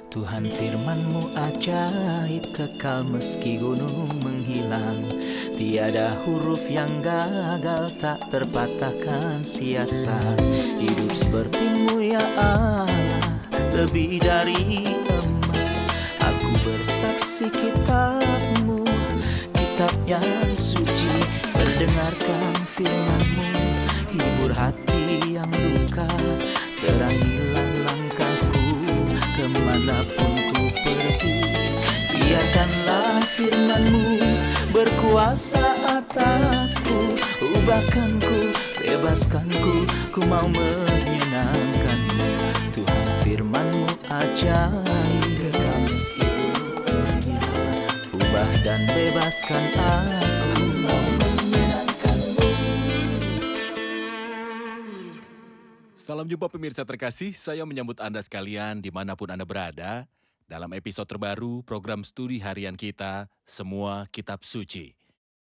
Tuhan firman-Mu ajaib, kekal meski gunung menghilang. Tiada huruf yang gagal, tak terpatahkan sia-sia. Hidup seperti-Mu ya Allah, lebih dari emas. Aku bersaksi kitab-Mu, kitab yang suci. Terdengarkan firman-Mu, hibur hati yang luka. Terangilah langkahku kemanapun ku pergi. Biarkanlah firman-Mu berkuasa atasku. Ubahkanku, bebaskanku, ku mau menyenangkan-Mu. Tuhan firman-Mu ajaib, kekal meski gunung. Ubah dan bebaskan aku, mau menyenangkan-Mu. Salam jumpa pemirsa terkasih, saya menyambut Anda sekalian dimanapun Anda berada dalam episode terbaru program studi harian kita, Semua Kitab Suci.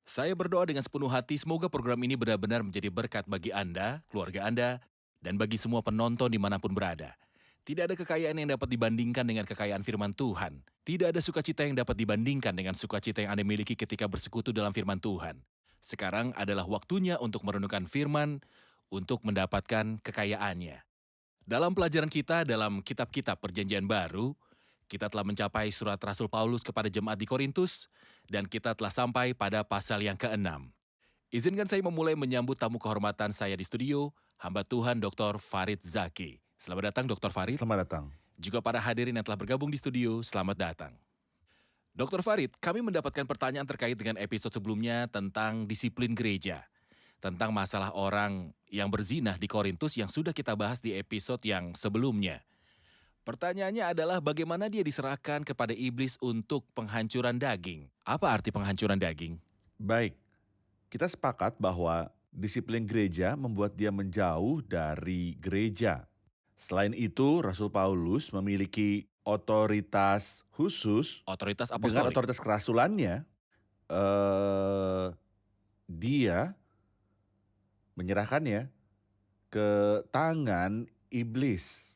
Saya berdoa dengan sepenuh hati semoga program ini benar-benar menjadi berkat bagi Anda, keluarga Anda, dan bagi semua penonton dimanapun berada. Tidak ada kekayaan yang dapat dibandingkan dengan kekayaan firman Tuhan. Tidak ada sukacita yang dapat dibandingkan dengan sukacita yang Anda miliki ketika bersekutu dalam firman Tuhan. Sekarang adalah waktunya untuk merenungkan firman, untuk mendapatkan kekayaannya. Dalam pelajaran kita dalam kitab-kitab Perjanjian Baru, kita telah mencapai surat Rasul Paulus kepada jemaat di Korintus, dan kita telah sampai pada pasal yang ke-6. Izinkan saya memulai menyambut tamu kehormatan saya di studio, hamba Tuhan Dr. Farid Zaki. Selamat datang Dr. Farid. Selamat datang. Juga para hadirin yang telah bergabung di studio, selamat datang. Dr. Farid, kami mendapatkan pertanyaan terkait dengan episode sebelumnya tentang disiplin gereja. Tentang masalah orang yang berzinah di Korintus yang sudah kita bahas di episode yang sebelumnya. Pertanyaannya adalah bagaimana dia diserahkan kepada iblis untuk penghancuran daging. Apa arti penghancuran daging? Baik, kita sepakat bahwa disiplin gereja membuat dia menjauh dari gereja. Selain itu, Rasul Paulus memiliki otoritas khusus Otoritas dengan apostolik. otoritas kerasulannya. Dia menyerahkannya ke tangan iblis.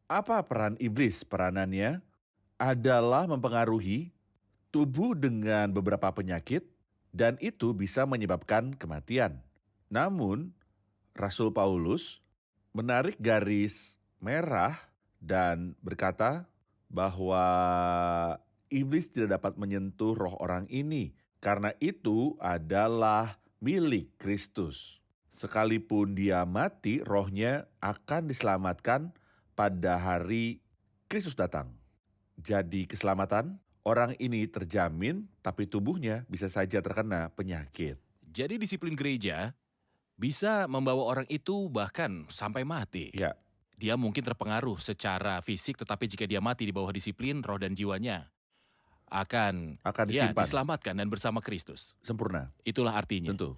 Apa peran iblis? Peranannya adalah mempengaruhi tubuh dengan beberapa penyakit dan itu bisa menyebabkan kematian. Namun, Rasul Paulus menarik garis merah dan berkata bahwa iblis tidak dapat menyentuh roh orang ini karena itu adalah milik Kristus. Sekalipun dia mati, rohnya akan diselamatkan pada hari Kristus datang. Jadi keselamatan orang ini terjamin, tapi tubuhnya bisa saja terkena penyakit. Jadi disiplin gereja bisa membawa orang itu bahkan sampai mati. Ya, Dia mungkin terpengaruh secara fisik, tetapi jika dia mati di bawah disiplin, roh dan jiwanya akan disimpan diselamatkan dan bersama Kristus. sempurna, Itulah artinya. tentu.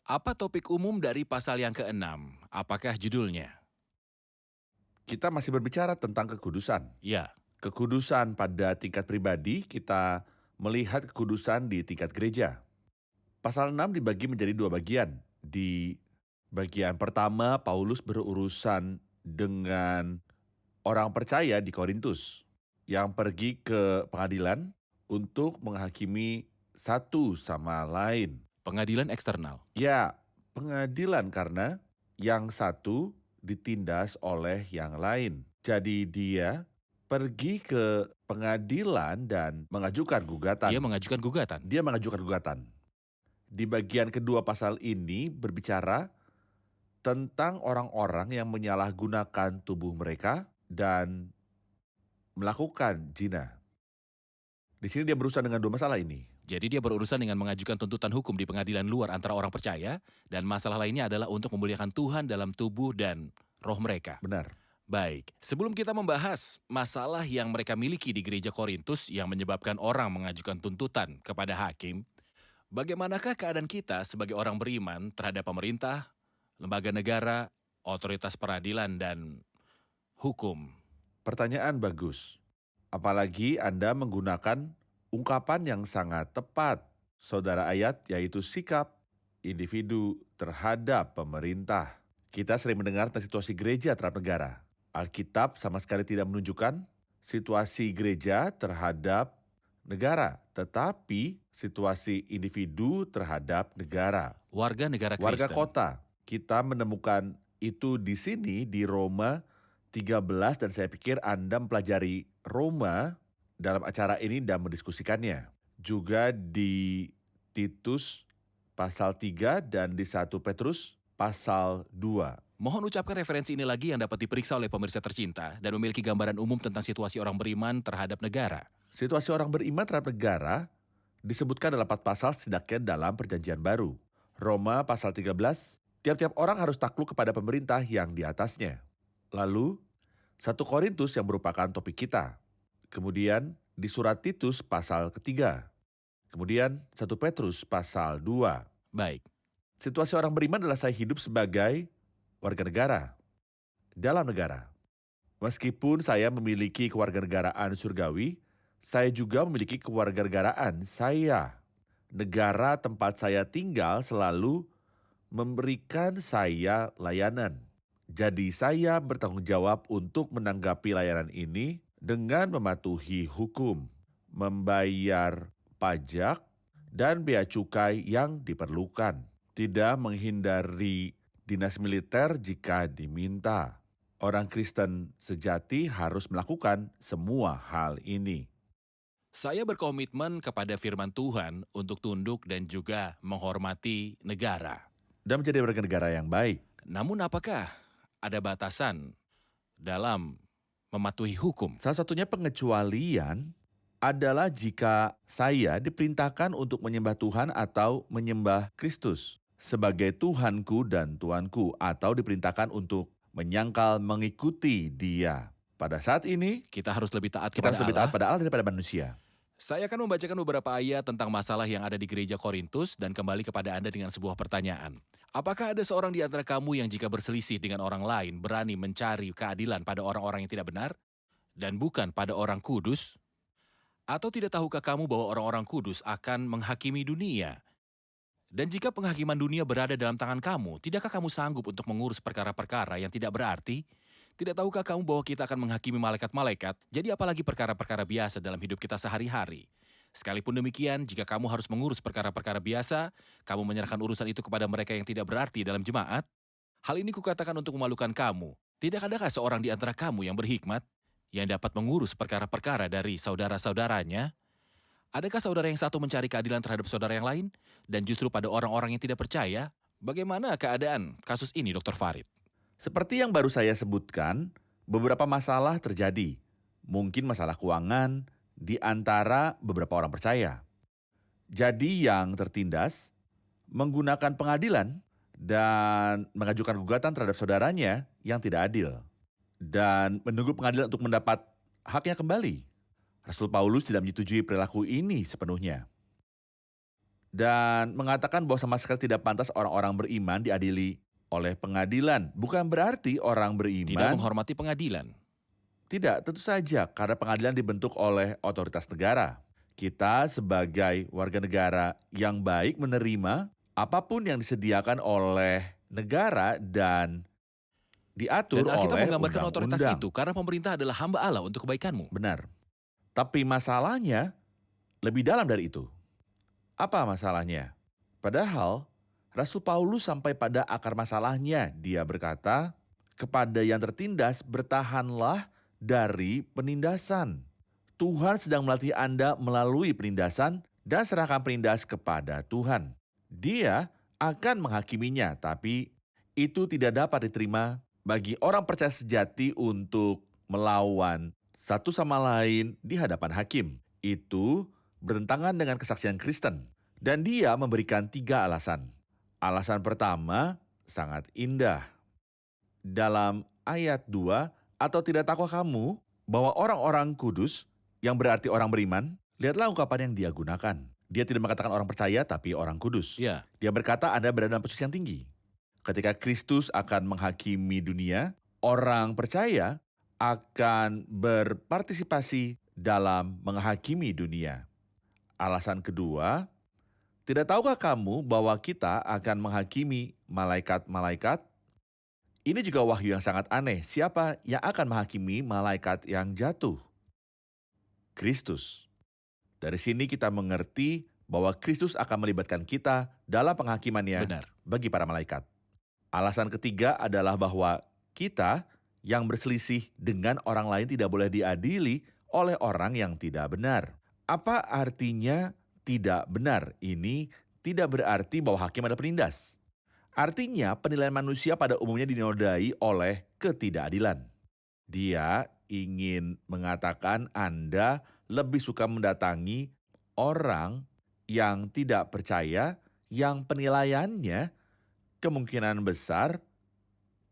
Apa topik umum dari pasal yang ke-6? Apakah judulnya? Kita masih berbicara tentang kekudusan. Ya, Kekudusan pada tingkat pribadi, kita melihat kekudusan di tingkat gereja. Pasal 6 dibagi menjadi dua bagian. Di bagian pertama, Paulus berurusan dengan orang percaya di Korintus yang pergi ke pengadilan untuk menghakimi satu sama lain. pengadilan eksternal. Ya, pengadilan karena yang satu ditindas oleh yang lain. Jadi dia pergi ke pengadilan dan mengajukan gugatan. Dia mengajukan gugatan. Dia mengajukan gugatan. Di bagian kedua pasal ini berbicara tentang orang-orang yang menyalahgunakan tubuh mereka dan melakukan zina. Di sini dia berurusan dengan dua masalah ini. Jadi dia berurusan dengan mengajukan tuntutan hukum di pengadilan luar antara orang percaya, dan masalah lainnya adalah untuk memuliakan Tuhan dalam tubuh dan roh mereka. Benar. Baik, sebelum kita membahas masalah yang mereka miliki di gereja Korintus yang menyebabkan orang mengajukan tuntutan kepada hakim, bagaimanakah keadaan kita sebagai orang beriman terhadap pemerintah, lembaga negara, otoritas peradilan, dan hukum? Pertanyaan bagus. Apalagi Anda menggunakan ungkapan yang sangat tepat. Saudara ayat yaitu sikap individu terhadap pemerintah. Kita sering mendengar tentang situasi gereja terhadap negara. Alkitab sama sekali tidak menunjukkan situasi gereja terhadap negara, tetapi situasi individu terhadap negara. Warga negara Warga Kristen. kota, kita menemukan itu di sini di Roma 13 dan saya pikir Anda mempelajari Roma dalam acara ini dan mendiskusikannya. Juga di Titus pasal 3 dan di 1 Petrus pasal 2. Mohon ucapkan referensi ini lagi yang dapat diperiksa oleh pemirsa tercinta dan memiliki gambaran umum tentang situasi orang beriman terhadap negara. Situasi orang beriman terhadap negara disebutkan dalam 4 pasal setidaknya dalam perjanjian baru. Roma pasal 13, tiap-tiap orang harus takluk kepada pemerintah yang di atasnya. Lalu, 1 Korintus yang merupakan topik kita. Kemudian di surat Titus pasal ketiga. Kemudian 1 Petrus pasal 2. Baik, Situasi orang beriman adalah saya hidup sebagai warga negara, dalam negara. Meskipun saya memiliki kewarganegaraan surgawi, saya juga memiliki kewarganegaraan saya. Negara tempat saya tinggal selalu memberikan saya layanan. Jadi saya bertanggung jawab untuk menanggapi layanan ini dengan mematuhi hukum, membayar pajak dan bea cukai yang diperlukan. Tidak menghindari dinas militer jika diminta. Orang Kristen sejati harus melakukan semua hal ini. saya berkomitmen kepada firman Tuhan untuk tunduk dan juga menghormati negara. Dan menjadi warga negara yang baik. Namun apakah ada batasan dalam mematuhi hukum? Salah satunya pengecualian adalah jika saya diperintahkan untuk menyembah Tuhan atau menyembah Kristus sebagai Tuhanku dan Tuanku, atau diperintahkan untuk menyangkal mengikuti Dia. Pada saat ini, Kita harus lebih taat kita kepada harus lebih Allah. taat pada Allah daripada manusia. Saya akan membacakan beberapa ayat tentang masalah yang ada di gereja Korintus dan kembali kepada Anda dengan sebuah pertanyaan. Apakah ada seorang di antara kamu yang jika berselisih dengan orang lain berani mencari keadilan pada orang-orang yang tidak benar dan bukan pada orang kudus? Atau tidak tahukah kamu bahwa orang-orang kudus akan menghakimi dunia? Dan jika penghakiman dunia berada dalam tangan kamu, tidakkah kamu sanggup untuk mengurus perkara-perkara yang tidak berarti? Tidak tahukah kamu bahwa kita akan menghakimi malaikat-malaikat? Jadi apalagi perkara-perkara biasa dalam hidup kita sehari-hari. Sekalipun demikian, jika kamu harus mengurus perkara-perkara biasa, kamu menyerahkan urusan itu kepada mereka yang tidak berarti dalam jemaat? Hal ini kukatakan untuk memalukan kamu. Tidak adakah seorang di antara kamu yang berhikmat, yang dapat mengurus perkara-perkara dari saudara-saudaranya? Adakah saudara yang satu mencari keadilan terhadap saudara yang lain? Dan justru pada orang-orang yang tidak percaya? Bagaimana keadaan kasus ini, Dr. Farid? Seperti yang baru saya sebutkan, beberapa masalah terjadi. Mungkin masalah keuangan di antara beberapa orang percaya. Jadi yang tertindas menggunakan pengadilan dan mengajukan gugatan terhadap saudaranya yang tidak adil. Dan menunggu pengadilan untuk mendapat haknya kembali. Rasul Paulus tidak menyetujui perilaku ini sepenuhnya. Dan mengatakan bahwa sama sekali tidak pantas orang-orang beriman diadili oleh pengadilan. Bukan berarti orang Tidak beriman menghormati pengadilan. tidak, tentu saja, karena pengadilan dibentuk oleh otoritas negara. Kita sebagai warga negara yang baik menerima apapun yang disediakan oleh negara dan diatur Dan Alkitab oleh menggambarkan otoritas undang-undang. itu karena pemerintah adalah hamba Allah untuk kebaikanmu. Benar. Tapi masalahnya lebih dalam dari itu. Apa masalahnya? Padahal Rasul Paulus sampai pada akar masalahnya. Dia berkata, kepada yang tertindas bertahanlah dari penindasan. Tuhan sedang melatih Anda melalui penindasan dan serahkan penindas kepada Tuhan. Dia akan menghakiminya, tapi itu tidak dapat diterima bagi orang percaya sejati untuk melawan satu sama lain di hadapan hakim. Itu bertentangan dengan kesaksian Kristen. Dan dia memberikan 3 alasan. Alasan pertama sangat indah. Dalam ayat 2, atau tidak tahukah kamu bahwa orang-orang kudus yang berarti orang beriman, lihatlah ungkapan yang dia gunakan. Dia tidak mengatakan orang percaya tapi orang kudus. Ya, Dia berkata Anda berada dalam posisi yang tinggi. Ketika Kristus akan menghakimi dunia, orang percaya akan berpartisipasi dalam menghakimi dunia. Alasan kedua, tidak tahukah kamu bahwa kita akan menghakimi malaikat-malaikat? Ini juga wahyu yang sangat aneh. Siapa yang akan menghakimi malaikat yang jatuh? Kristus. Dari sini kita mengerti bahwa Kristus akan melibatkan kita dalam penghakimannya Benar. bagi para malaikat. Alasan ketiga adalah bahwa kita yang berselisih dengan orang lain tidak boleh diadili oleh orang yang tidak benar. Apa artinya tidak benar? Ini tidak berarti bahwa hakim adalah penindas. Artinya penilaian manusia pada umumnya dinodai oleh ketidakadilan. Dia ingin mengatakan Anda lebih suka mendatangi orang yang tidak percaya, yang penilaiannya kemungkinan besar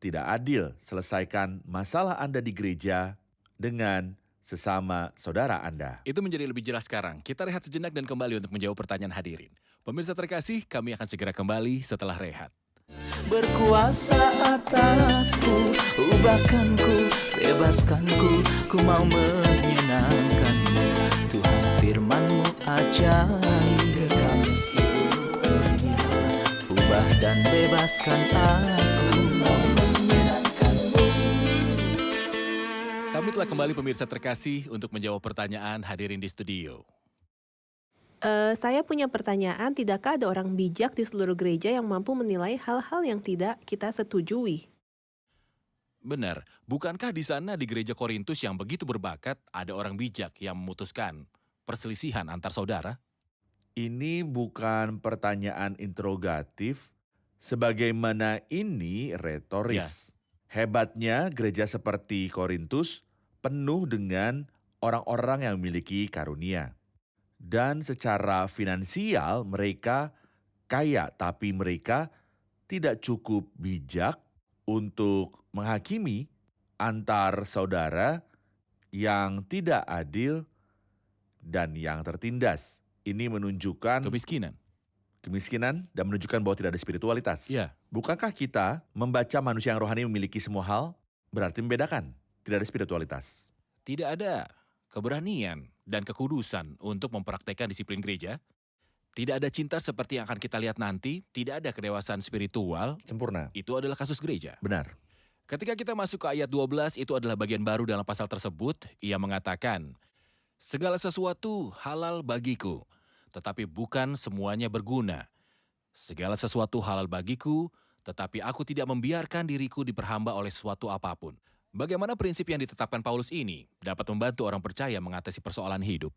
tidak adil. Selesaikan masalah Anda di gereja dengan sesama saudara Anda. Itu menjadi lebih jelas sekarang. Kita rehat sejenak dan kembali untuk menjawab pertanyaan hadirin. Pemirsa terkasih, kami akan segera kembali setelah rehat. Berkuasa atasku, ubahkanku, bebaskanku, ku mau menyenangkanmu. Tuhan firman-Mu ajaib, kekal seluruhnya. Ubah dan bebaskan aku, mau menyenangkanmu. Kami telah kembali pemirsa terkasih untuk menjawab pertanyaan hadirin di studio. Saya punya pertanyaan, tidakkah ada orang bijak di seluruh gereja yang mampu menilai hal-hal yang tidak kita setujui? Benar, bukankah di sana di gereja Korintus yang begitu berbakat ada orang bijak yang memutuskan perselisihan antar saudara? Ini bukan pertanyaan interrogatif, sebagaimana ini retoris. Hebatnya gereja seperti Korintus penuh dengan orang-orang yang memiliki karunia. Dan secara finansial mereka kaya, tapi mereka tidak cukup bijak untuk menghakimi antar saudara yang tidak adil dan yang tertindas. Ini menunjukkan kemiskinan dan menunjukkan bahwa tidak ada spiritualitas. Ya. Bukankah kita membaca manusia yang rohani memiliki semua hal berarti membedakan? Tidak ada spiritualitas. Tidak ada keberanian dan kekudusan untuk mempraktekkan disiplin gereja. Tidak ada cinta seperti yang akan kita lihat nanti. Tidak ada kedewasaan spiritual. Sempurna. Itu adalah kasus gereja. Benar. Ketika kita masuk ke ayat 12, itu adalah bagian baru dalam pasal tersebut. Ia mengatakan, segala sesuatu halal bagiku, tetapi bukan semuanya berguna. Segala sesuatu halal bagiku, tetapi aku tidak membiarkan diriku diperhamba oleh sesuatu apapun. Bagaimana prinsip yang ditetapkan Paulus ini dapat membantu orang percaya mengatasi persoalan hidup?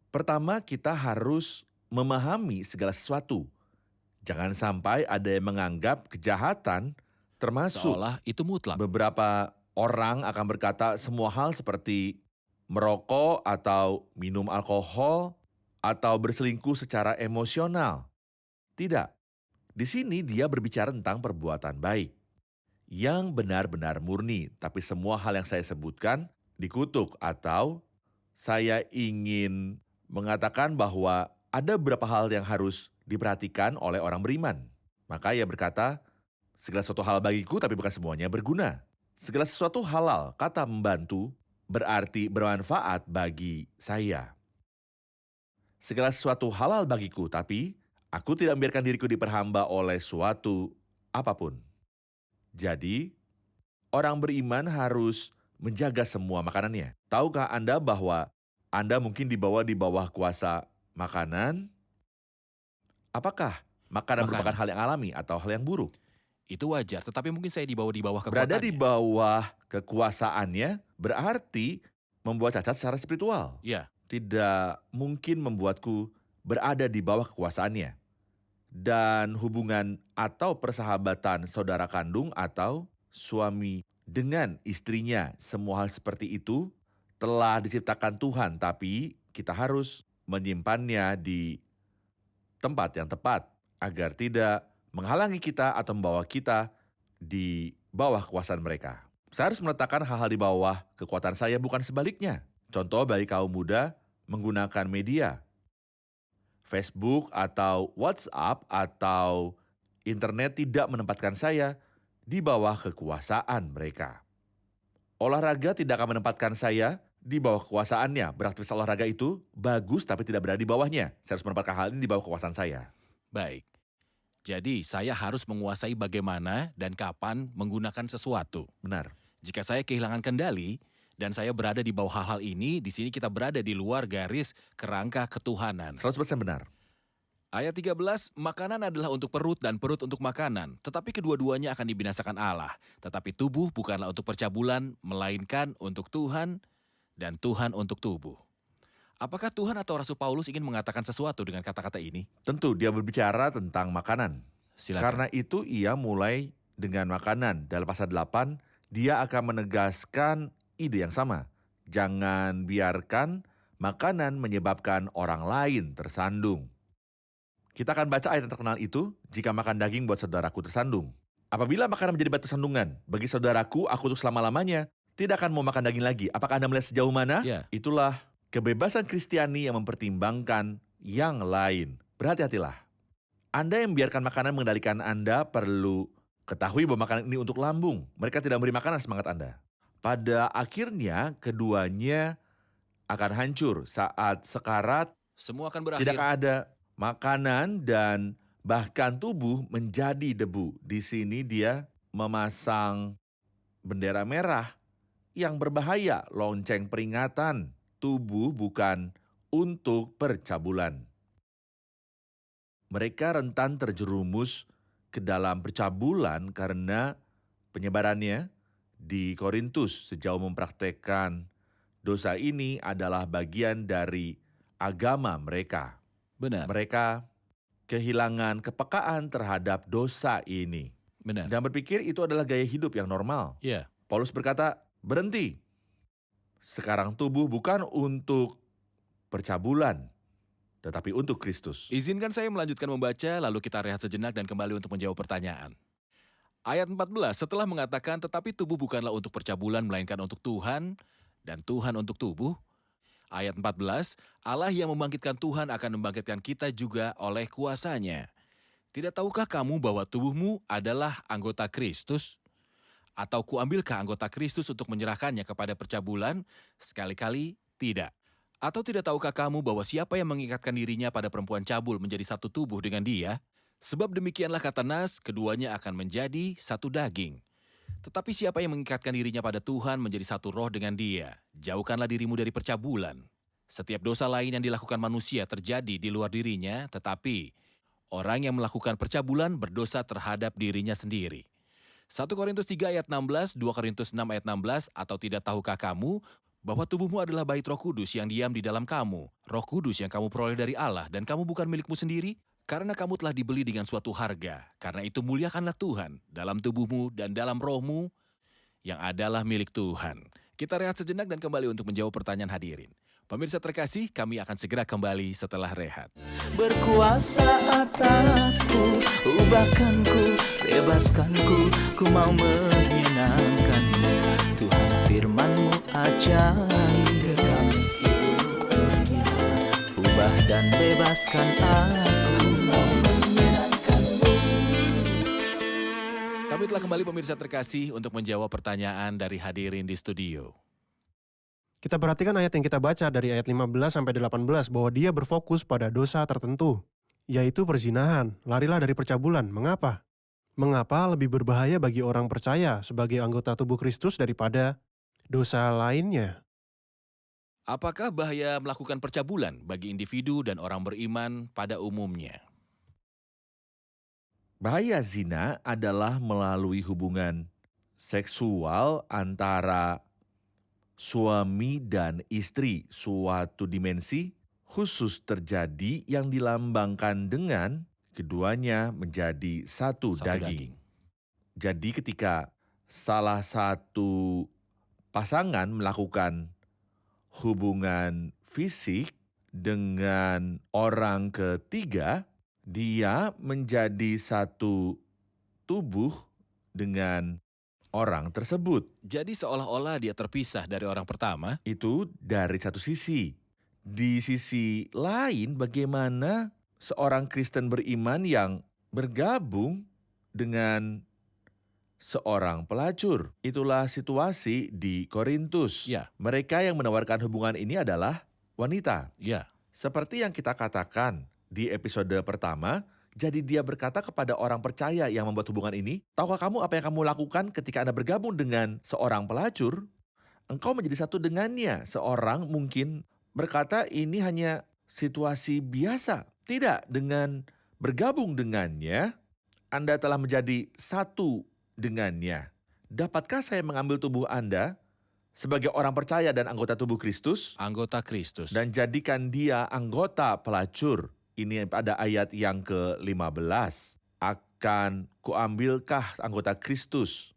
Pertama, kita harus memahami segala sesuatu. Jangan sampai ada yang menganggap kejahatan termasuk. Seolah itu mutlak. Beberapa orang akan berkata semua hal seperti merokok atau minum alkohol atau berselingkuh secara emosional. Tidak. Di sini dia berbicara tentang perbuatan baik yang benar-benar murni, tapi semua hal yang saya sebutkan dikutuk, atau saya ingin mengatakan bahwa ada beberapa hal yang harus diperhatikan oleh orang beriman. Maka ia berkata, segala sesuatu halal bagiku tapi bukan semuanya berguna. Segala sesuatu halal, kata membantu, berarti bermanfaat bagi saya. Segala sesuatu halal bagiku, tapi aku tidak membiarkan diriku diperhamba oleh suatu apapun. Jadi, orang beriman harus menjaga semua makanannya. Tahukah Anda bahwa Anda mungkin dibawa di bawah kuasa makanan? Apakah makanan merupakan hal yang alami atau hal yang buruk? Itu wajar, tetapi mungkin saya dibawa di bawah kekuatannya. Berada di bawah kekuasaannya berarti membuat cacat secara spiritual. Ya. Tidak mungkin membuatku berada di bawah kekuasaannya. Dan hubungan atau persahabatan saudara kandung atau suami dengan istrinya, semua hal seperti itu telah diciptakan Tuhan, tapi kita harus menyimpannya di tempat yang tepat agar tidak menghalangi kita atau membawa kita di bawah kekuasaan mereka. Saya harus meletakkan hal-hal di bawah kekuatan saya, bukan sebaliknya. Contoh bagi kaum muda menggunakan media, Facebook atau WhatsApp atau internet tidak menempatkan saya di bawah kekuasaan mereka. Olahraga tidak akan menempatkan saya di bawah kekuasaannya. Beraktivitas olahraga itu bagus tapi tidak berada di bawahnya. Saya harus menempatkan hal ini di bawah kekuasaan saya. Baik. Jadi saya harus menguasai bagaimana dan kapan menggunakan sesuatu. Benar. Jika saya kehilangan kendali Dan saya berada di bawah hal-hal ini, di sini kita berada di luar garis kerangka ketuhanan. 100% benar. Ayat 13, makanan adalah untuk perut dan perut untuk makanan, tetapi kedua-duanya akan dibinasakan Allah. Tetapi tubuh bukanlah untuk percabulan, melainkan untuk Tuhan, dan Tuhan untuk tubuh. Apakah Tuhan atau Rasul Paulus ingin mengatakan sesuatu dengan kata-kata ini? Tentu dia berbicara tentang makanan. Silakan. Karena itu ia mulai dengan makanan. Dalam pasal 8, dia akan menegaskan ide yang sama. Jangan biarkan makanan menyebabkan orang lain tersandung. Kita akan baca ayat yang terkenal itu, jika makan daging buat saudaraku tersandung. Apabila makanan menjadi batu sandungan, bagi saudaraku aku untuk selama-lamanya, tidak akan mau makan daging lagi. Apakah Anda melihat sejauh mana? Ya. Itulah kebebasan Kristiani yang mempertimbangkan yang lain. Berhati-hatilah. Anda yang membiarkan makanan mengendalikan Anda perlu ketahui bahwa makanan ini untuk lambung. Mereka tidak memberi makanan semangat Anda. Pada akhirnya, keduanya akan hancur saat sekarat. Semua akan berakhir. Tidak ada makanan dan bahkan tubuh menjadi debu. Di sini dia memasang bendera merah yang berbahaya, lonceng peringatan. Tubuh bukan untuk percabulan. Mereka rentan terjerumus ke dalam percabulan karena penyebarannya di Korintus sejauh mempraktekkan dosa ini adalah bagian dari agama mereka. Benar. Mereka kehilangan kepekaan terhadap dosa ini. Benar. Dan berpikir itu adalah gaya hidup yang normal. Ya. Paulus berkata, berhenti. Sekarang tubuh bukan untuk percabulan, tetapi untuk Kristus. Izinkan saya melanjutkan membaca, lalu kita rehat sejenak dan kembali untuk menjawab pertanyaan. Ayat 14, setelah mengatakan, tetapi tubuh bukanlah untuk percabulan, melainkan untuk Tuhan, dan Tuhan untuk tubuh. Ayat 14, Allah yang membangkitkan Tuhan akan membangkitkan kita juga oleh kuasanya. Tidak tahukah kamu bahwa tubuhmu adalah anggota Kristus? Atau kuambilkah anggota Kristus untuk menyerahkannya kepada percabulan? Sekali-kali tidak. Atau tidak tahukah kamu bahwa siapa yang mengikatkan dirinya pada perempuan cabul menjadi satu tubuh dengan dia? Sebab demikianlah kata Nas, keduanya akan menjadi satu daging. Tetapi siapa yang mengikatkan dirinya pada Tuhan menjadi satu roh dengan dia? Jauhkanlah dirimu dari percabulan. Setiap dosa lain yang dilakukan manusia terjadi di luar dirinya, tetapi orang yang melakukan percabulan berdosa terhadap dirinya sendiri. 1 Korintus 3 ayat 16, 2 Korintus 6 ayat 16, atau tidak tahukah kamu bahwa tubuhmu adalah bait Roh Kudus yang diam di dalam kamu, Roh Kudus yang kamu peroleh dari Allah, dan kamu bukan milikmu sendiri? Karena kamu telah dibeli dengan suatu harga. Karena itu muliakanlah Tuhan dalam tubuhmu dan dalam rohmu yang adalah milik Tuhan. Kita rehat sejenak dan kembali untuk menjawab pertanyaan hadirin. Pemirsa terkasih, kami akan segera kembali setelah rehat. Berkuasa atasku, ubahkanku, bebaskanku, ku mau menyenangkanmu. Tuhan firman-Mu ajaib, kekal seluruhnya. Ubah dan bebaskan aku, mau menyenangkanmu. Kami telah kembali pemirsa terkasih untuk menjawab pertanyaan dari hadirin di studio. Kita perhatikan ayat yang kita baca dari ayat 15 sampai 18 bahwa dia berfokus pada dosa tertentu, yaitu perzinahan. Larilah dari percabulan. Mengapa? Mengapa lebih berbahaya bagi orang percaya sebagai anggota tubuh Kristus daripada dosa lainnya? Apakah bahaya melakukan percabulan bagi individu dan orang beriman pada umumnya? Bahaya zina adalah melalui hubungan seksual antara suami dan istri, suatu dimensi khusus terjadi yang dilambangkan dengan keduanya menjadi satu daging. Jadi ketika salah satu pasangan melakukan hubungan fisik dengan orang ketiga, dia menjadi satu tubuh dengan orang tersebut. Jadi seolah-olah dia terpisah dari orang pertama. Itu dari satu sisi. Di sisi lain, bagaimana seorang Kristen beriman yang bergabung dengan seorang pelacur? Itulah situasi di Korintus. Ya. Mereka yang menawarkan hubungan ini adalah wanita. Ya, Seperti yang kita katakan di episode pertama, jadi dia berkata kepada orang percaya yang membuat hubungan ini, tahukah kamu apa yang kamu lakukan ketika Anda bergabung dengan seorang pelacur? engkau menjadi satu dengannya. Seorang mungkin berkata ini hanya situasi biasa. Tidak, dengan bergabung dengannya, Anda telah menjadi satu dengannya. Dapatkah saya mengambil tubuh Anda sebagai orang percaya dan anggota tubuh Kristus Anggota Kristus. dan jadikan dia anggota pelacur? Ini pada ayat yang ke-15. Akan kuambilkah anggota Kristus?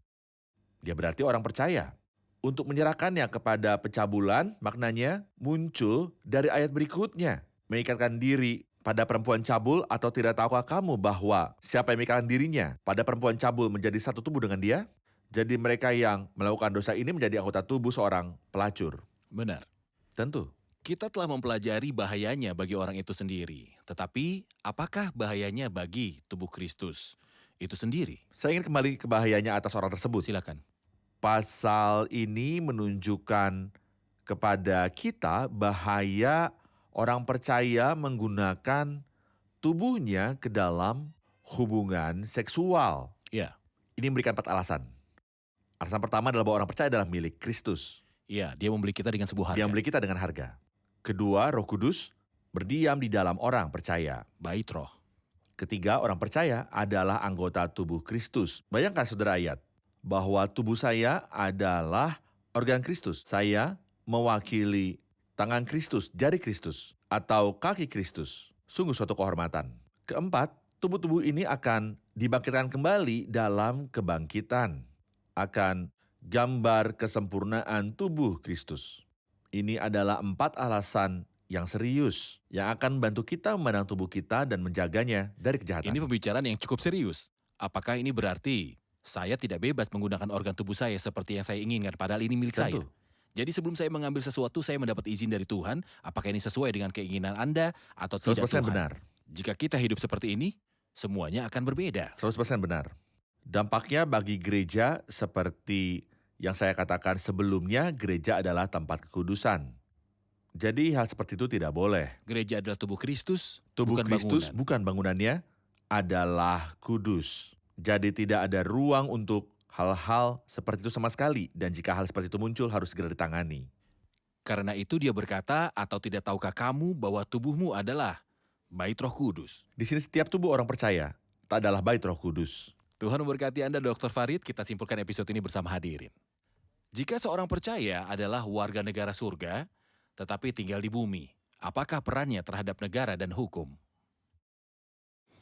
Dia berarti orang percaya. Untuk menyerahkannya kepada pencabulan, maknanya muncul dari ayat berikutnya. Mengikatkan diri pada perempuan cabul, atau tidak tahukah kamu bahwa siapa yang mengikatkan dirinya pada perempuan cabul menjadi satu tubuh dengan dia? Jadi mereka yang melakukan dosa ini menjadi anggota tubuh seorang pelacur. Benar. Tentu. Kita telah mempelajari bahayanya bagi orang itu sendiri. Tetapi, apakah bahayanya bagi tubuh Kristus itu sendiri? Saya ingin kembali ke bahayanya atas orang tersebut. Silakan. Pasal ini menunjukkan kepada kita bahaya orang percaya menggunakan tubuhnya ke dalam hubungan seksual. Ya, Ini memberikan 4 alasan. Alasan pertama adalah bahwa orang percaya adalah milik Kristus. ya, dia membeli kita dengan sebuah harga. Dia membeli kita dengan harga. Kedua, Roh Kudus berdiam di dalam orang percaya. Bait roh. Ketiga, orang percaya adalah anggota tubuh Kristus. Bayangkan saudara ayat, bahwa tubuh saya adalah organ Kristus. Saya mewakili tangan Kristus, jari Kristus, atau kaki Kristus. Sungguh suatu kehormatan. Keempat, tubuh-tubuh ini akan dibangkitkan kembali dalam kebangkitan. Akan gambar kesempurnaan tubuh Kristus. Ini adalah 4 alasan yang serius yang akan membantu kita memandang tubuh kita dan menjaganya dari kejahatan. Ini pembicaraan yang cukup serius. Apakah ini berarti saya tidak bebas menggunakan organ tubuh saya seperti yang saya inginkan, padahal ini milik Tentu. saya? Jadi sebelum saya mengambil sesuatu, saya mendapat izin dari Tuhan. Apakah ini sesuai dengan keinginan Anda atau tidak 100% Tuhan? benar. Jika kita hidup seperti ini, semuanya akan berbeda. 100% benar. Dampaknya bagi gereja seperti yang saya katakan sebelumnya, gereja adalah tempat kekudusan. Jadi hal seperti itu tidak boleh. Gereja adalah tubuh Kristus, Tubuh bukan Kristus bangunan. bukan bangunannya, adalah kudus. Jadi tidak ada ruang untuk hal-hal seperti itu sama sekali. Dan jika hal seperti itu muncul harus segera ditangani. Karena itu dia berkata, atau tidak tahukah kamu bahwa tubuhmu adalah bait Roh Kudus? Di sini setiap tubuh orang percaya tak adalah bait Roh Kudus. Tuhan memberkati Anda, Dr. Farid. Kita simpulkan episode ini bersama hadirin. Jika seorang percaya adalah warga negara surga, tetapi tinggal di bumi, apakah perannya terhadap negara dan hukum?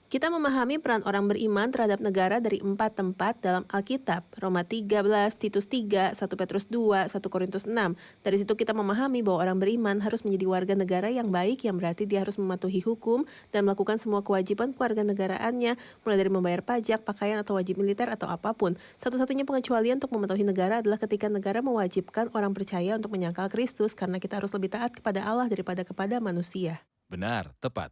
Kita memahami peran orang beriman terhadap negara dari 4 tempat dalam Alkitab. Roma 13, Titus 3, 1 Petrus 2, 1 Korintus 6. Dari situ kita memahami bahwa orang beriman harus menjadi warga negara yang baik, yang berarti dia harus mematuhi hukum dan melakukan semua kewajiban kewarganegaraannya, mulai dari membayar pajak, pakaian atau wajib militer atau apapun. Satu-satunya pengecualian untuk mematuhi negara adalah ketika negara mewajibkan orang percaya untuk menyangkal Kristus, karena kita harus lebih taat kepada Allah daripada kepada manusia. Benar, tepat.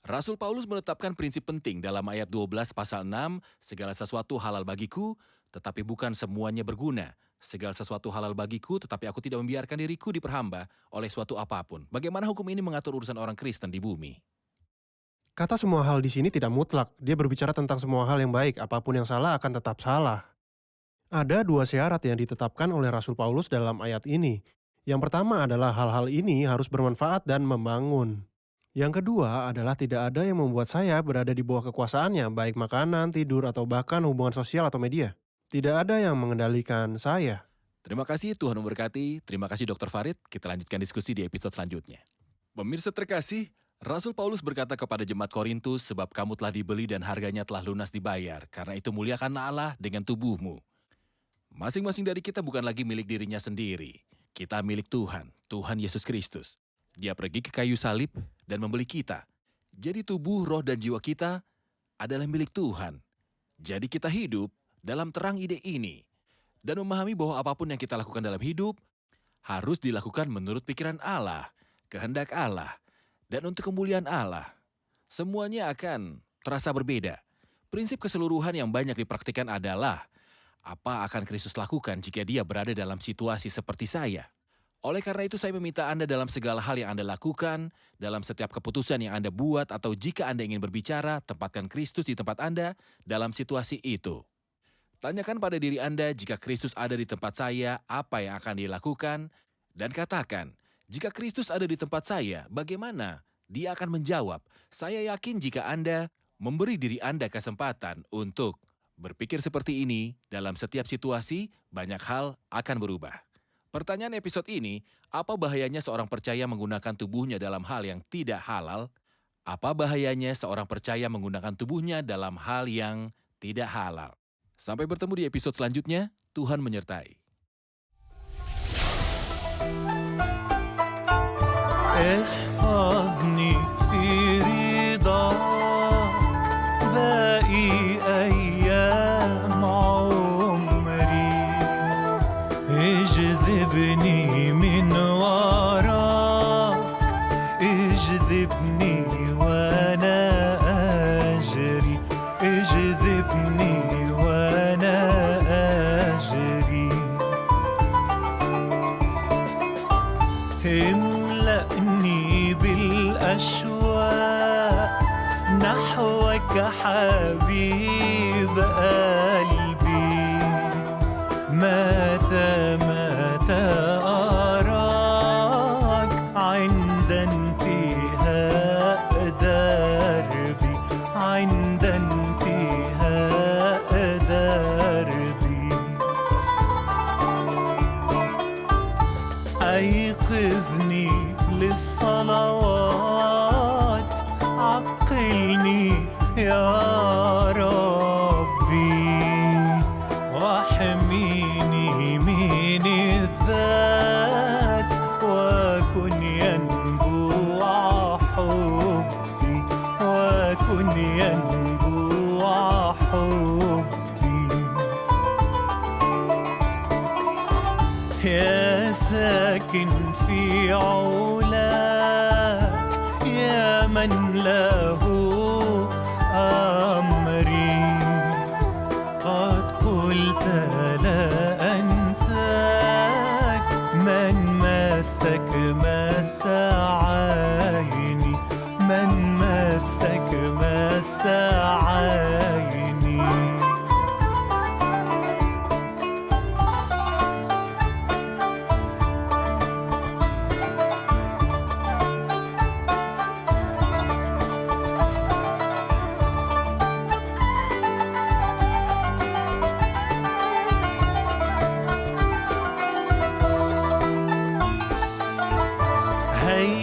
Rasul Paulus menetapkan prinsip penting dalam ayat 12 pasal 6, segala sesuatu halal bagiku, tetapi bukan semuanya berguna. Segala sesuatu halal bagiku, tetapi aku tidak membiarkan diriku diperhamba oleh suatu apapun. Bagaimana hukum ini mengatur urusan orang Kristen di bumi? Kata semua hal di sini tidak mutlak. Dia berbicara tentang semua hal yang baik, apapun yang salah akan tetap salah. Ada 2 syarat yang ditetapkan oleh Rasul Paulus dalam ayat ini. Yang pertama adalah hal-hal ini harus bermanfaat dan membangun. Yang kedua adalah tidak ada yang membuat saya berada di bawah kekuasaannya, baik makanan, tidur, atau bahkan hubungan sosial atau media. Tidak ada yang mengendalikan saya. Terima kasih, Tuhan memberkati. Terima kasih Dr. Farid. Kita lanjutkan diskusi di episode selanjutnya. Pemirsa terkasih, Rasul Paulus berkata kepada jemaat Korintus, sebab kamu telah dibeli dan harganya telah lunas dibayar. Karena itu muliakanlah Allah dengan tubuhmu. Masing-masing dari kita bukan lagi milik dirinya sendiri. Kita milik Tuhan, Tuhan Yesus Kristus. Dia pergi ke kayu salib dan membeli kita. Jadi tubuh, roh, dan jiwa kita adalah milik Tuhan. Jadi kita hidup dalam terang ide ini. Dan memahami bahwa apapun yang kita lakukan dalam hidup harus dilakukan menurut pikiran Allah, kehendak Allah, dan untuk kemuliaan Allah. Semuanya akan terasa berbeda. Prinsip keseluruhan yang banyak dipraktikkan adalah, apa akan Kristus lakukan jika dia berada dalam situasi seperti saya? Oleh karena itu saya meminta Anda dalam segala hal yang Anda lakukan, dalam setiap keputusan yang Anda buat, atau jika Anda ingin berbicara, tempatkan Kristus di tempat Anda dalam situasi itu. Tanyakan pada diri Anda, jika Kristus ada di tempat saya, apa yang akan dilakukan? Dan katakan, jika Kristus ada di tempat saya, bagaimana? Dia akan menjawab, saya yakin jika Anda memberi diri Anda kesempatan untuk berpikir seperti ini, dalam setiap situasi, banyak hal akan berubah. Pertanyaan episode ini, apa bahayanya seorang percaya menggunakan tubuhnya dalam hal yang tidak halal? Apa bahayanya seorang percaya menggunakan tubuhnya dalam hal yang tidak halal? Sampai bertemu di episode selanjutnya, Tuhan menyertai. احفظني في رضاك باقي أيام عمري اجذبني من وراك اجذبني وأنا أجري اجذبني وأنا أجري املأني بالأشواق نحوك حبيب قلبي متى أراك عند انتهاء دربي عند انتهاء دربي أيقظني للصلوات عقلني يا ربي واحميني من الذات وكن ينبوع حبي وكن ينبوع حبي يا ساكن في علاك يا من له أمري قد قلت لا أنساك من مسك مس عيني من مسك مس عيني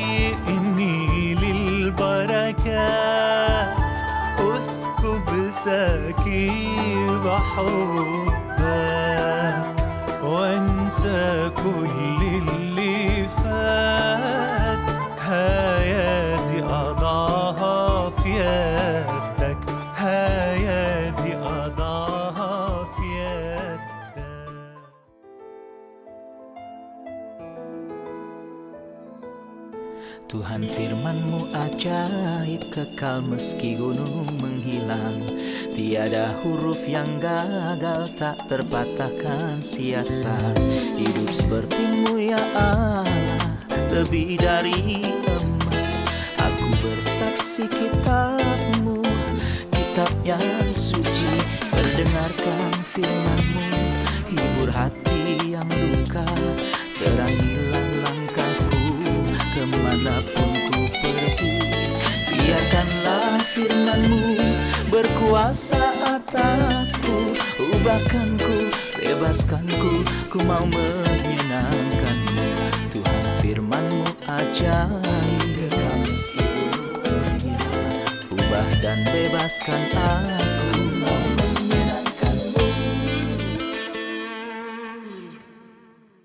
هيئني للبركات اسكب سكيب حبك وانسى كل اللي فات هيادي اضعها في يدك هيادي اضعها في يدك Tuhan firman-Mu ajaib, kekal meski gunung menghilang. Tiada huruf yang gagal, tak terpatahkan siasat. Hidup seperti-Mu ya Allah, lebih dari emas. Aku bersaksi kitab-Mu, kitab yang suci. Mendengarkan firman-Mu, hibur hati yang luka. Terangilah langkahku kemanapun ku pergi. Biarkanlah firman-Mu berkuasa atasku. Ubahkanku, bebaskanku, ku mau menyenangkan-Mu. Tuhan firman-Mu ajaib, ubah dan bebaskan aku.